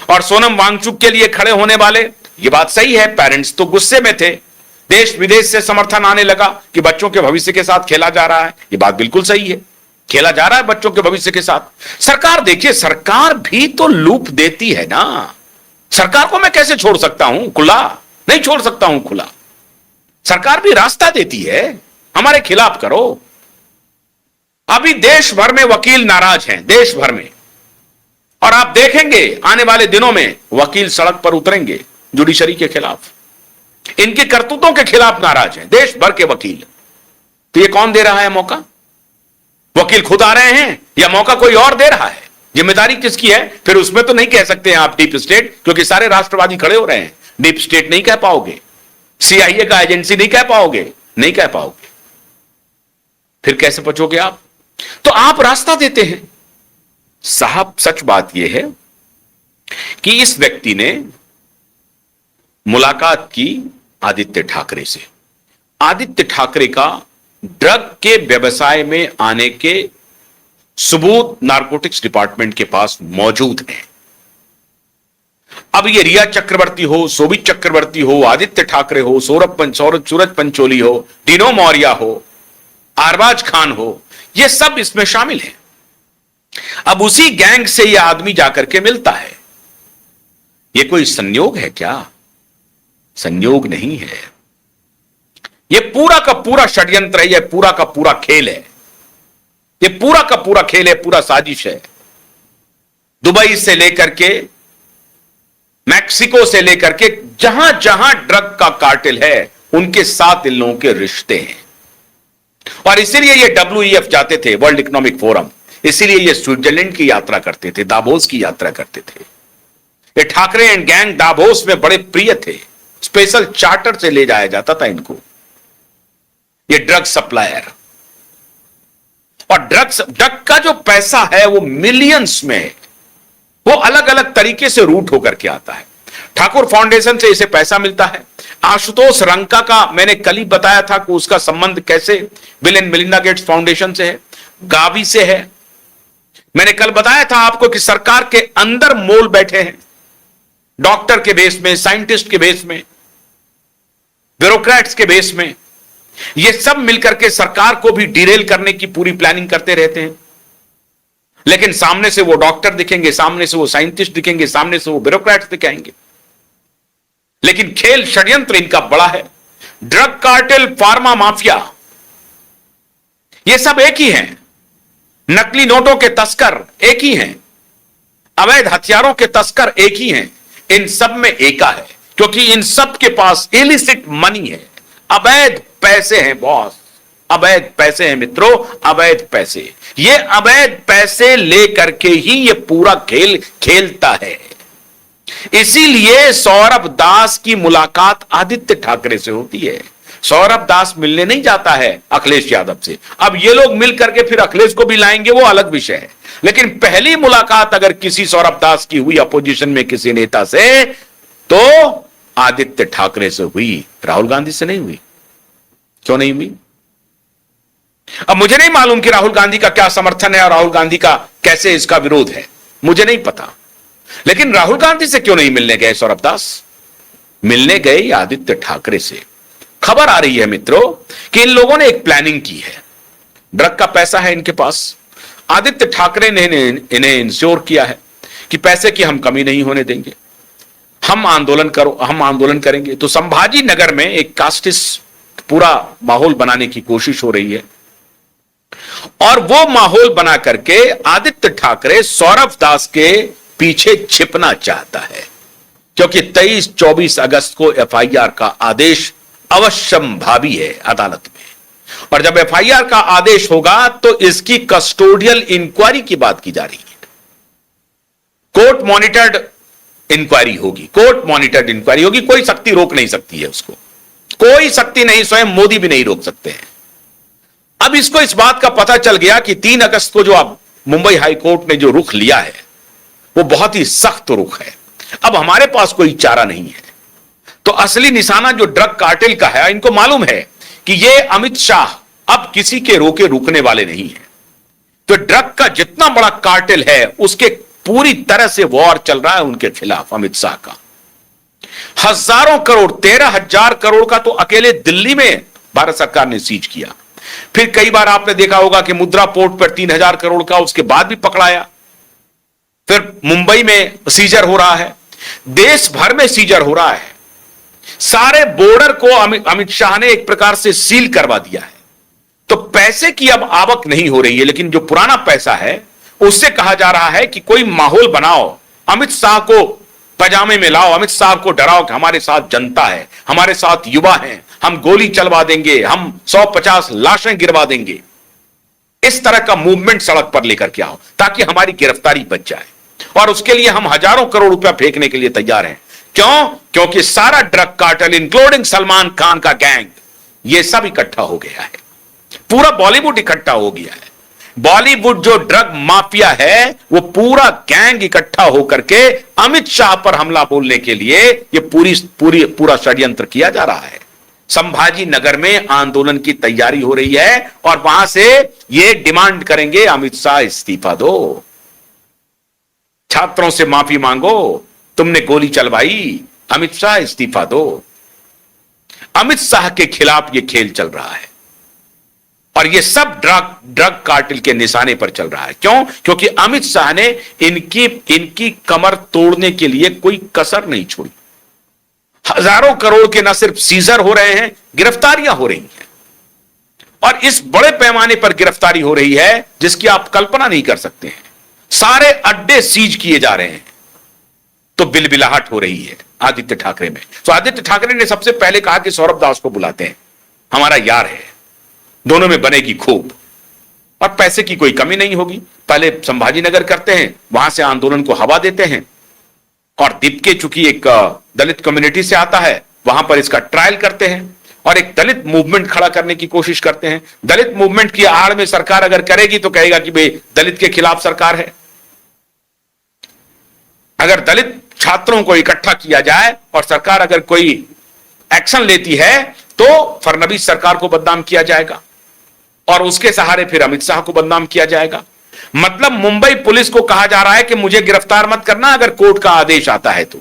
और सोनम वांगचुक के लिए खड़े होने वाले, ये बात सही है, पेरेंट्स तो गुस्से में थे, देश विदेश से समर्थन आने लगा कि बच्चों के भविष्य के साथ खेला जा रहा है। ये बात बिल्कुल सही है, खेला जा रहा है बच्चों के भविष्य के साथ। सरकार, देखिए सरकार भी तो लूप देती है ना, सरकार को मैं कैसे छोड़ सकता हूं खुला? नहीं छोड़ सकता हूं खुला। सरकार भी रास्ता देती है, हमारे खिलाफ करो। अभी देश भर में वकील नाराज हैं, देश भर में, और आप देखेंगे आने वाले दिनों में वकील सड़क पर उतरेंगे जुडिशरी के खिलाफ, इनकी करतूतों के खिलाफ नाराज हैं देश भर के वकील। तो ये कौन दे रहा है मौका? वकील खुद आ रहे हैं या मौका कोई और दे रहा है? जिम्मेदारी किसकी है? फिर उसमें तो नहीं कह सकते हैं आप डीप स्टेट, क्योंकि सारे राष्ट्रवादी खड़े हो रहे हैं। डीप स्टेट नहीं कह पाओगे, सीआईए का एजेंसी नहीं कह पाओगे, नहीं कह पाओगे। फिर कैसे बचोगे आप? तो आप रास्ता देते हैं। साहब, सच बात यह है कि इस व्यक्ति ने मुलाकात की आदित्य ठाकरे से। आदित्य ठाकरे का ड्रग के व्यवसाय में आने के सबूत नारकोटिक्स डिपार्टमेंट के पास मौजूद हैं। अब ये रिया चक्रवर्ती हो, शोभित चक्रवर्ती हो, आदित्य ठाकरे हो, सूरज पंचोली हो, डिनो मौर्य हो, अरबाज खान हो, ये सब इसमें शामिल हैं। अब उसी गैंग से यह आदमी जाकर के मिलता है। यह कोई संयोग है क्या? संयोग नहीं है, यह पूरा का पूरा षड्यंत्र है, यह पूरा का पूरा खेल है, यह पूरा का पूरा खेल है, पूरा साजिश है। दुबई से लेकर के, मैक्सिको से लेकर के, जहां जहां ड्रग का कार्टेल है उनके साथ इन लोगों के रिश्ते हैं। और इसीलिए ये WEF जाते थे, वर्ल्ड इकोनॉमिक फोरम, इसीलिए ये स्विट्जरलैंड की यात्रा करते थे, दावोस की यात्रा करते थे। ये ठाकरे एंड गैंग दावोस में बड़े प्रिय थे, स्पेशल चार्टर से ले जाया जाता था इनको। ये ड्रग सप्लायर, और ड्रग का जो पैसा है वो मिलियंस में है, वो अलग अलग तरीके से रूट होकर के आता है। ठाकुर फाउंडेशन से इसे पैसा मिलता है। आशुतोष रंका का मैंने कल ही बताया था कि उसका संबंध कैसे bill and Melinda Gates foundation से है, गावी से है। मैंने कल बताया था आपको कि सरकार के अंदर मोल बैठे हैं, डॉक्टर के बेस में, साइंटिस्ट के बेस में, ब्यूरोक्रेट्स के बेस में। ये सब मिलकर के सरकार को भी डिरेल करने की पूरी प्लानिंग करते रहते हैं। लेकिन सामने से वो डॉक्टर दिखेंगे, सामने से वो साइंटिस्ट दिखेंगे, सामने से वो ब्यूरोक्रेट्स दिखाएंगे। लेकिन खेल षड्यंत्र इनका बड़ा है। ड्रग कार्टेल, फार्मा माफिया, ये सब एक ही हैं। नकली नोटों के तस्कर एक ही हैं, अवैध हथियारों के तस्कर एक ही हैं। इन सब में एका है, क्योंकि इन सब के पास इलिसिट मनी है, अवैध पैसे हैं बॉस, अवैध पैसे हैं मित्रों, अवैध पैसे। ये अवैध पैसे लेकर के ही ये पूरा खेल खेलता है। इसीलिए सौरभ दास की मुलाकात आदित्य ठाकरे से होती है। सौरभ दास मिलने नहीं जाता है अखिलेश यादव से। अब ये लोग मिल करके फिर अखिलेश को भी लाएंगे, वो अलग विषय है। लेकिन पहली मुलाकात अगर किसी सौरभ दास की हुई अपोजिशन में किसी नेता से, तो आदित्य ठाकरे से हुई, राहुल गांधी से नहीं हुई। क्यों नहीं हुई? अब मुझे नहीं मालूम कि राहुल गांधी का क्या समर्थन है और राहुल गांधी का कैसे इसका विरोध है, मुझे नहीं पता। लेकिन राहुल गांधी से क्यों नहीं मिलने गए सौरभ दास? मिलने गए आदित्य ठाकरे से। खबर आ रही है मित्रों कि इन लोगों ने एक प्लानिंग की है। ड्रग का पैसा है इनके पास, आदित्य ठाकरे ने इन्हें इंश्योर किया है कि पैसे की हम कमी नहीं होने देंगे, हम आंदोलन करेंगे। तो संभाजी नगर में एक कास्टिस्ट पूरा माहौल बनाने की कोशिश हो रही है, और वो माहौल बना करके आदित्य ठाकरे सौरभ दास के पीछे छिपना चाहता है, क्योंकि 23-24 अगस्त को FIR का आदेश अवश्यंभावी है अदालत में। और जब FIR का आदेश होगा तो इसकी कस्टोडियल इंक्वायरी की बात की जा रही है। कोर्ट मॉनिटर्ड इंक्वायरी होगी, कोर्ट मॉनिटर्ड इंक्वायरी होगी। कोई शक्ति रोक नहीं सकती है उसको, कोई शक्ति नहीं, स्वयं मोदी भी नहीं रोक सकते हैं। अब इसको इस बात का पता चल गया कि 3 अगस्त को जो अब मुंबई हाई कोर्ट ने जो रुख लिया है वो बहुत ही सख्त रुख है। अब हमारे पास कोई चारा नहीं है। तो असली निशाना जो ड्रग कार्टेल का है, इनको मालूम है कि ये अमित शाह अब किसी के रोके रुकने वाले नहीं है। तो ड्रग का जितना बड़ा कार्टेल है उसके पूरी तरह से वॉर चल रहा है उनके खिलाफ अमित शाह का। हजारों करोड़, 13,000 करोड़ का तो अकेले दिल्ली में भारत सरकार ने सीज किया। फिर कई बार आपने देखा होगा कि मुद्रा पोर्ट पर 3,000 करोड़ का उसके बाद भी पकड़ाया। फिर मुंबई में सीजर हो रहा है, देश भर में सीजर हो रहा है। सारे बॉर्डर को अमित शाह ने एक प्रकार से सील करवा दिया है। तो पैसे की अब आवक नहीं हो रही है, लेकिन जो पुराना पैसा है उससे कहा जा रहा है कि कोई माहौल बनाओ, अमित शाह को पजामे में लाओ, अमित शाह को डराओ कि हमारे साथ जनता है, हमारे साथ युवा हैं, हम गोली चलवा देंगे, हम 150 लाशें गिरवा देंगे। इस तरह का मूवमेंट सड़क पर लेकर के आओ ताकि हमारी गिरफ्तारी बच जाए। और उसके लिए हम हजारों करोड़ रुपया फेंकने के लिए तैयार हैं। क्यों? क्योंकि सारा drug cartel including Salman Khan का गैंग, ये सब इकट्ठा हो गया है। पूरा बॉलीवुड इकट्ठा हो गया है। बॉलीवुड जो ड्रग माफिया है वो पूरा गैंग इकट्ठा होकर के अमित शाह पर हमला बोलने के लिए ये पूरा षड्यंत्र किया जा रहा है। संभाजी नगर में आंदोलन की तैयारी हो रही है और वहां से ये डिमांड करेंगे अमित शाह इस्तीफा दो, छात्रों से माफी मांगो, तुमने गोली चलवाई, अमित शाह इस्तीफा दो। अमित शाह के खिलाफ ये खेल चल रहा है और ये सब ड्रग कार्टेल के निशाने पर चल रहा है। क्यों? क्योंकि अमित शाह ने इनकी कमर तोड़ने के लिए कोई कसर नहीं छोड़ी। हजारों करोड़ के न सिर्फ सीजर हो रहे हैं, गिरफ्तारियां हो रही हैं और इस बड़े पैमाने पर गिरफ्तारी हो रही है जिसकी आप कल्पना नहीं कर सकते हैं। सारे अड्डे सीज किए जा रहे हैं। तो बिलबिलाहट हो रही है आदित्य ठाकरे में। तो आदित्य ठाकरे ने सबसे पहले कहा कि सौरभ दास को बुलाते हैं, हमारा यार है, दोनों में बनेगी खूब और पैसे की कोई कमी नहीं होगी। पहले संभाजी नगर करते हैं, वहां से आंदोलन को हवा देते हैं और दीपके चूंकि एक दलित कम्युनिटी से आता है, वहां पर इसका ट्रायल करते हैं और एक दलित मूवमेंट खड़ा करने की कोशिश करते हैं। दलित मूवमेंट की आड़ में सरकार अगर करेगी तो कहेगा कि भाई दलित के खिलाफ सरकार है। अगर दलित छात्रों को इकट्ठा किया जाए और सरकार अगर कोई एक्शन लेती है तो फडणवीस सरकार को बदनाम किया जाएगा और उसके सहारे फिर अमित शाह को बदनाम किया जाएगा। मतलब मुंबई पुलिस को कहा जा रहा है कि मुझे गिरफ्तार मत करना, अगर कोर्ट का आदेश आता है तो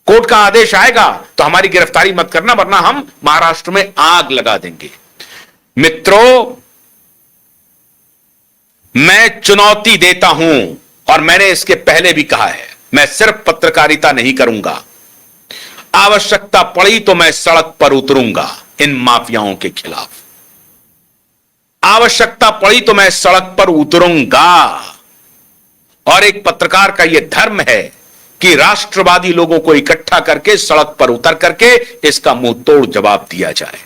कोर्ट का आदेश आएगा तो हमारी गिरफ्तारी मत करना, वरना हम महाराष्ट्र में आग लगा देंगे। मित्रों, मैं चुनौती देता हूं और मैंने इसके पहले भी कहा है, मैं सिर्फ पत्रकारिता नहीं करूंगा, आवश्यकता पड़ी तो मैं सड़क पर उतरूंगा इन माफियाओं के खिलाफ। आवश्यकता पड़ी तो मैं सड़क पर उतरूंगा और एक पत्रकार का यह धर्म है कि राष्ट्रवादी लोगों को इकट्ठा करके सड़क पर उतर करके इसका मुंह तोड़ जवाब दिया जाए।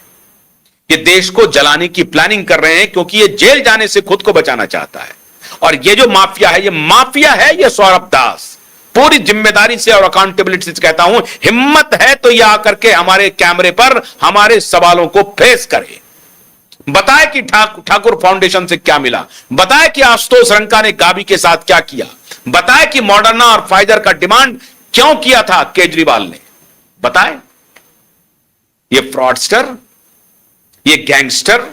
ये देश को जलाने की प्लानिंग कर रहे हैं क्योंकि ये जेल जाने से खुद को बचाना चाहता है। और ये जो माफिया है, ये माफिया है, ये सौरभ दास पूरी जिम्मेदारी से और अकाउंटेबिलिटी से कहता हूं, हिम्मत है तो ये आकर के हमारे कैमरे पर हमारे सवालों को फेस करे, बताए कि ठाकुर फाउंडेशन से क्या मिला, बताए कि आशुतोष रंका ने गाबी के साथ क्या किया, बताए कि मॉडर्ना और फाइजर का डिमांड क्यों किया था केजरीवाल ने, बताए। ये फ्रॉडस्टर, ये गैंगस्टर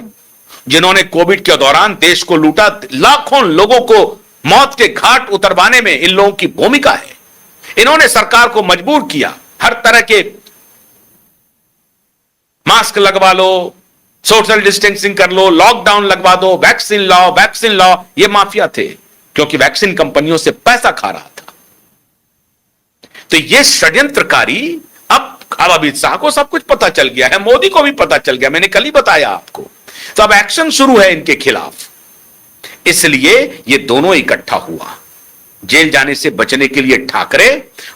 जिन्होंने कोविड के दौरान देश को लूटा, लाखों लोगों को मौत के घाट उतरवाने में इन लोगों की भूमिका है। इन्होंने सरकार को मजबूर किया, हर तरह के मास्क लगवा लो, सोशल डिस्टेंसिंग कर लो, लॉकडाउन लगवा दो, वैक्सीन लाओ, वैक्सीन लाओ। ये माफिया थे क्योंकि वैक्सीन कंपनियों से पैसा खा रहा था। तो ये षड्यंत्रकारी अब अमित शाह को सब कुछ पता चल गया है, मोदी को भी पता चल गया, मैंने कल ही बताया आपको। तो अब एक्शन शुरू है इनके खिलाफ, इसलिए ये दोनों इकट्ठा हुआ जेल जाने से बचने के लिए ठाकरे,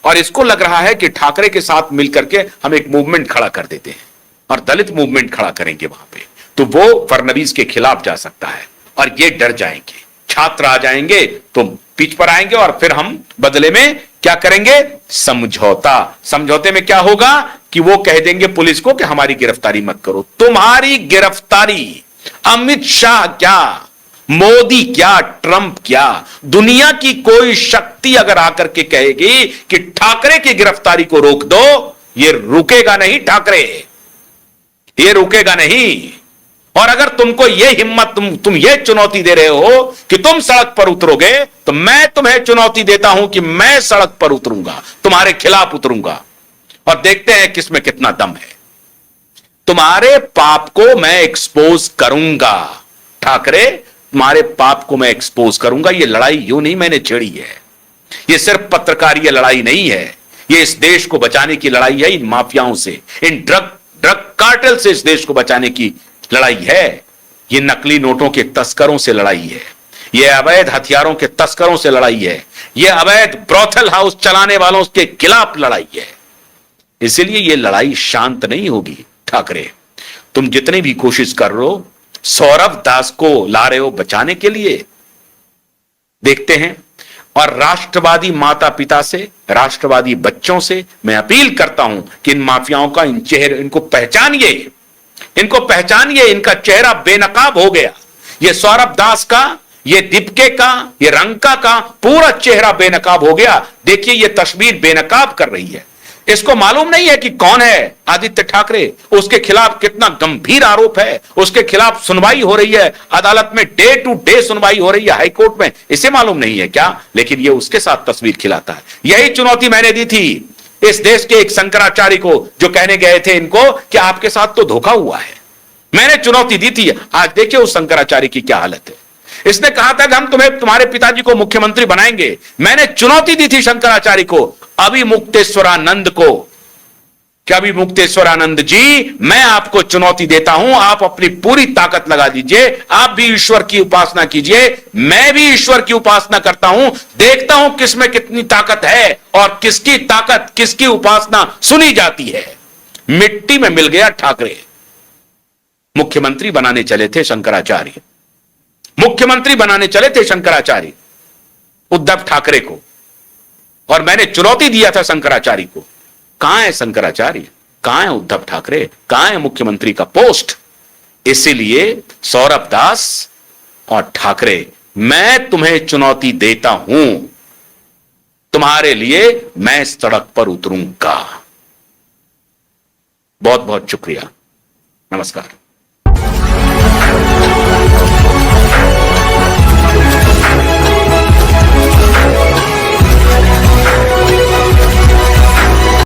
और इसको लग रहा है कि ठाकरे के साथ मिलकर के हम एक मूवमेंट खड़ा कर देते हैं और दलित मूवमेंट खड़ा करेंगे वहां पे, तो वो फडणवीस के खिलाफ जा सकता है और ये डर जाएंगे, छात्र आ जाएंगे तो पीछ पर आएंगे और फिर हम बदले में क्या करेंगे, समझौता। समझौते में क्या होगा कि वो कह देंगे पुलिस को कि हमारी गिरफ्तारी मत करो। तुम्हारी गिरफ्तारी अमित शाह क्या, मोदी क्या, ट्रंप क्या, दुनिया की कोई शक्ति अगर आकर के कहेगी कि ठाकरे की गिरफ्तारी को रोक दो, ये रुकेगा नहीं ठाकरे, ये रुकेगा नहीं। और अगर तुमको यह हिम्मत, तुम ये चुनौती दे रहे हो कि तुम सड़क पर उतरोगे, तो मैं तुम्हें चुनौती देता हूं कि मैं सड़क पर उतरूंगा, तुम्हारे खिलाफ उतरूंगा, और देखते हैं किसमें कितना दम है। तुम्हारे पाप को मैं एक्सपोज करूंगा ठाकरे, तुम्हारे पाप को मैं एक्सपोज करूंगा। यह लड़ाई यूं नहीं मैंने छेड़ी है, यह सिर्फ पत्रकारीय लड़ाई नहीं है, यह इस देश को बचाने की लड़ाई है, इन माफियाओं से, इन ड्रग कार्टेल से इस देश को बचाने की लड़ाई है। यह नकली नोटों के तस्करों से लड़ाई है, यह अवैध हथियारों के तस्करों से लड़ाई है, यह अवैध ब्रोथल हाउस चलाने वालों के खिलाफ लड़ाई है। इसलिए यह लड़ाई शांत नहीं होगी ठाकरे। तुम जितनी भी कोशिश कर रहे हो, सौरभ दास को ला रहे हो बचाने के लिए, देखते हैं। और राष्ट्रवादी माता पिता से, राष्ट्रवादी बच्चों से मैं अपील करता हूं कि इन माफियाओं का, इन चेहरे, इनको पहचानिए, इनको पहचानिए। इनका चेहरा बेनकाब हो गया। ये सौरभ दास का, ये दीपके का, ये रंका का पूरा चेहरा बेनकाब हो गया। देखिए ये तस्वीर बेनकाब कर रही है। इसको मालूम नहीं है कि कौन है आदित्य ठाकरे, उसके खिलाफ कितना गंभीर आरोप है, उसके खिलाफ सुनवाई हो रही है अदालत में, डे टू डे सुनवाई हो रही है हाईकोर्ट में। इसे मालूम नहीं है क्या? लेकिन ये उसके साथ तस्वीर खिलाता है। यही चुनौती मैंने दी थी इस देश के एक शंकराचार्य को, जो कहने गए थे इनको कि आपके साथ तो धोखा हुआ है। मैंने चुनौती दी थी। आज देखिए उस शंकराचार्य की क्या हालत है। इसने कहा था कि हम तुम्हारे पिताजी को मुख्यमंत्री बनाएंगे। मैंने चुनौती दी थी शंकराचार्य को, अभी मुक्तेश्वरानंद को, क्या अभी मुक्तेश्वरानंद जी, मैं आपको चुनौती देता हूं, आप अपनी पूरी ताकत लगा दीजिए, आप भी ईश्वर की उपासना कीजिए, मैं भी ईश्वर की उपासना करता हूं, देखता हूं किसमें कितनी ताकत है और किसकी ताकत, किसकी उपासना सुनी जाती है। मिट्टी में मिल गया ठाकरे। मुख्यमंत्री बनाने चले थे शंकराचार्य, मुख्यमंत्री बनाने चले थे शंकराचार्य उद्धव ठाकरे को, और मैंने चुनौती दिया था शंकराचार्य को। कहां है शंकराचार्य, कहां है उद्धव ठाकरे, कहां है मुख्यमंत्री का पोस्ट? इसीलिए सौरभ दास और ठाकरे, मैं तुम्हें चुनौती देता हूं, तुम्हारे लिए मैं सड़क पर उतरूंगा। बहुत बहुत शुक्रिया, नमस्कार।